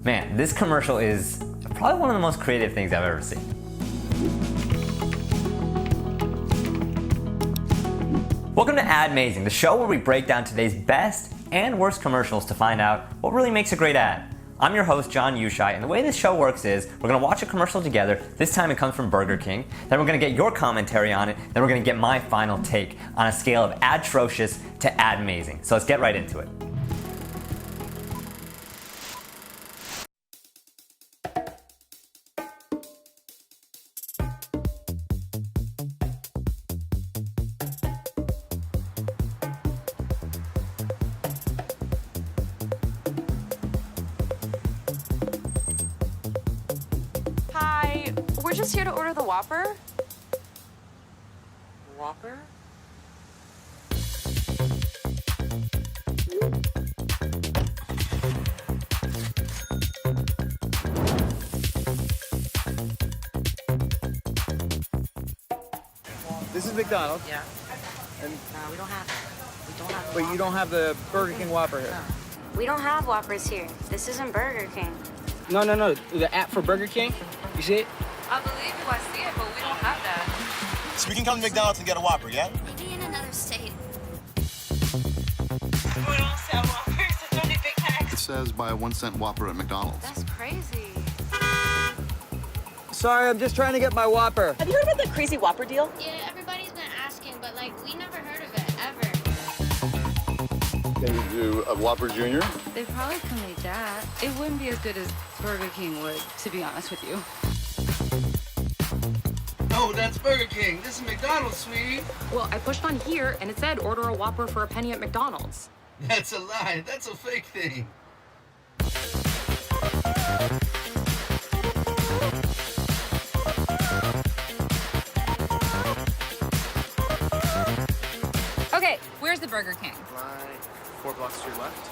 Man, this commercial is probably one of the most creative things I've ever seen. Welcome to Admazing, the show where we break down today's best and worst commercials to find out what really makes a great ad. I'm your host, Jon Youshaei, and the way this show works is we're going to watch a commercial together. This time it comes from Burger King. Then we're going to get your commentary on it. Then we're going to get my final take on a scale of Adtrocious to Admazing. So let's get right into it. Hi, we're just here to order the Whopper. Whopper? This is McDonald's. Yeah. And No, we don't have the wait, you don't have the Burger King Whopper here? We don't have Whoppers here. This isn't Burger King. No. The app for Burger King. You see it? I believe you, I see it, but we don't have that. So we can come to McDonald's and get a Whopper, yeah? Maybe in another state. We don't sell Whoppers. It's only Big Macs. It says buy a 1-cent Whopper at McDonald's. That's crazy. Sorry, I'm just trying to get my Whopper. Have you heard about the crazy Whopper deal? Yeah, everybody's been asking, but we never heard of it, ever. Can you do a Whopper Junior? They probably can make that. It wouldn't be as good as Burger King would, to be honest with you. Oh, that's Burger King. This is McDonald's, sweetie. Well, I pushed on here and it said order a Whopper for a penny at McDonald's. That's a lie. That's a fake thing. Okay, where's the Burger King? Right, 4 blocks to your left.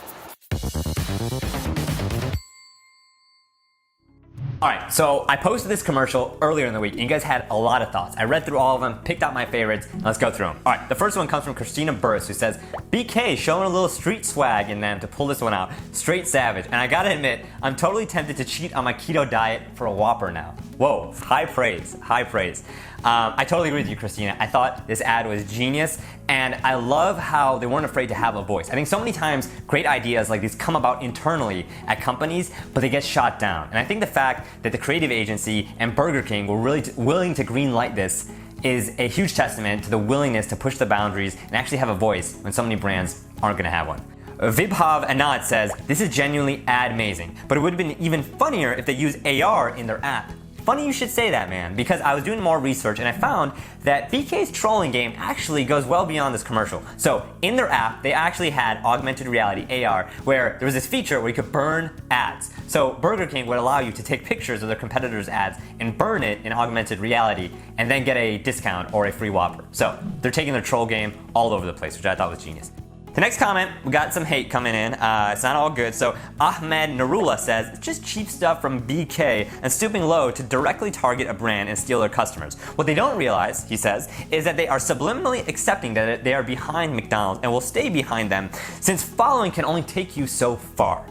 Alright, so I posted this commercial earlier in the week and you guys had a lot of thoughts. I read through all of them, picked out my favorites, and let's go through them. Alright, the first one comes from Christina Burris, who says, BK showing a little street swag in them to pull this one out. Straight savage. And I gotta admit, I'm totally tempted to cheat on my keto diet for a Whopper now. Whoa, high praise, high praise. I totally agree with you, Christina. I thought this ad was genius, and I love how they weren't afraid to have a voice. I think so many times great ideas like these come about internally at companies, but they get shot down. And I think the fact that the creative agency and Burger King were really willing to green light this is a huge testament to the willingness to push the boundaries and actually have a voice when so many brands aren't going to have one. Vibhav Anand says, this is genuinely Admazing, but it would have been even funnier if they used AR in their app. Funny you should say that, man, because I was doing more research and I found that BK's trolling game actually goes well beyond this commercial. So in their app, they actually had augmented reality, AR, where there was this feature where you could burn ads. So Burger King would allow you to take pictures of their competitors' ads and burn it in augmented reality and then get a discount or a free Whopper. So they're taking their troll game all over the place, which I thought was genius. The next comment, we got some hate coming in. It's not all good. So Ahmed Narula says, it's just cheap stuff from BK and stooping low to directly target a brand and steal their customers. What they don't realize, he says, is that they are subliminally accepting that they are behind McDonald's and will stay behind them since following can only take you so far.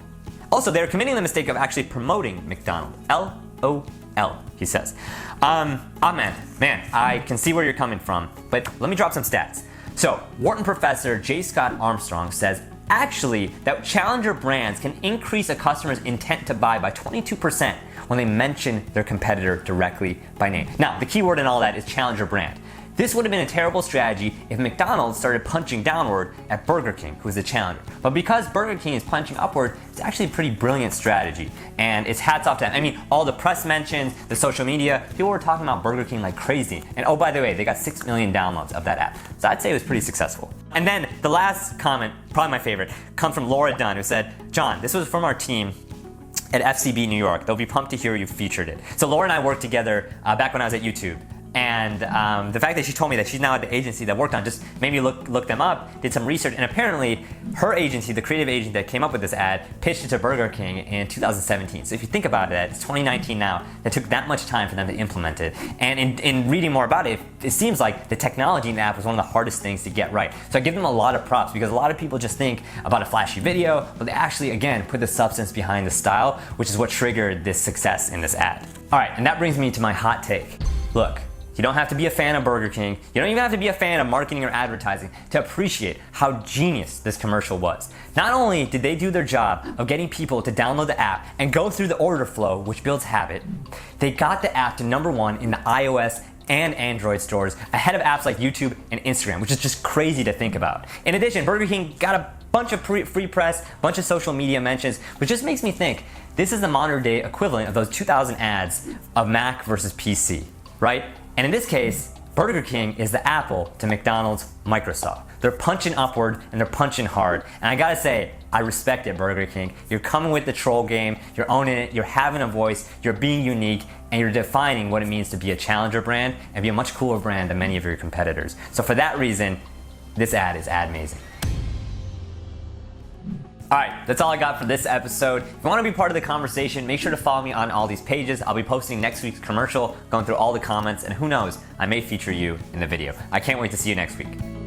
Also, they are committing the mistake of actually promoting McDonald's. LOL, he says. Ahmed, man, I can see where you're coming from, but let me drop some stats. So, Wharton professor J. Scott Armstrong says, actually, that challenger brands can increase a customer's intent to buy by 22% when they mention their competitor directly by name. Now, the key word in all that is challenger brand. This would have been a terrible strategy if McDonald's started punching downward at Burger King, who is the challenger. But because Burger King is punching upward, it's actually a pretty brilliant strategy. And it's hats off to them. I mean, all the press mentions, the social media, people were talking about Burger King like crazy. And oh, by the way, they got 6 million downloads of that app. So I'd say it was pretty successful. And then the last comment, probably my favorite, comes from Laura Dunn, who said, John, this was from our team at FCB New York. They'll be pumped to hear you featured it. So Laura and I worked together back when I was at YouTube. And the fact that she told me that she's now at the agency that worked on just made me look them up, did some research, and apparently her agency, the creative agency that came up with this ad, pitched it to Burger King in 2017. So if you think about it, it's 2019 now. It took that much time for them to implement it. And in reading more about it, it seems like the technology in the app was one of the hardest things to get right. So I give them a lot of props because a lot of people just think about a flashy video, but they actually, again, put the substance behind the style, which is what triggered this success in this ad. All right, and that brings me to my hot take. Look, you don't have to be a fan of Burger King. You don't even have to be a fan of marketing or advertising to appreciate how genius this commercial was. Not only did they do their job of getting people to download the app and go through the order flow, which builds habit, they got the app to #1 in the iOS and Android stores ahead of apps like YouTube and Instagram, which is just crazy to think about. In addition, Burger King got a bunch of free press, bunch of social media mentions, which just makes me think this is the modern day equivalent of those 2000 ads of Mac versus PC, right? And in this case, Burger King is the Apple to McDonald's Microsoft. They're punching upward and they're punching hard. And I gotta say, I respect it, Burger King. You're coming with the troll game, you're owning it, you're having a voice, you're being unique, and you're defining what it means to be a challenger brand and be a much cooler brand than many of your competitors. So for that reason, this ad is Admazing. Alright, that's all I got for this episode. If you want to be part of the conversation, make sure to follow me on all these pages. I'll be posting next week's commercial, going through all the comments, and who knows, I may feature you in the video. I can't wait to see you next week.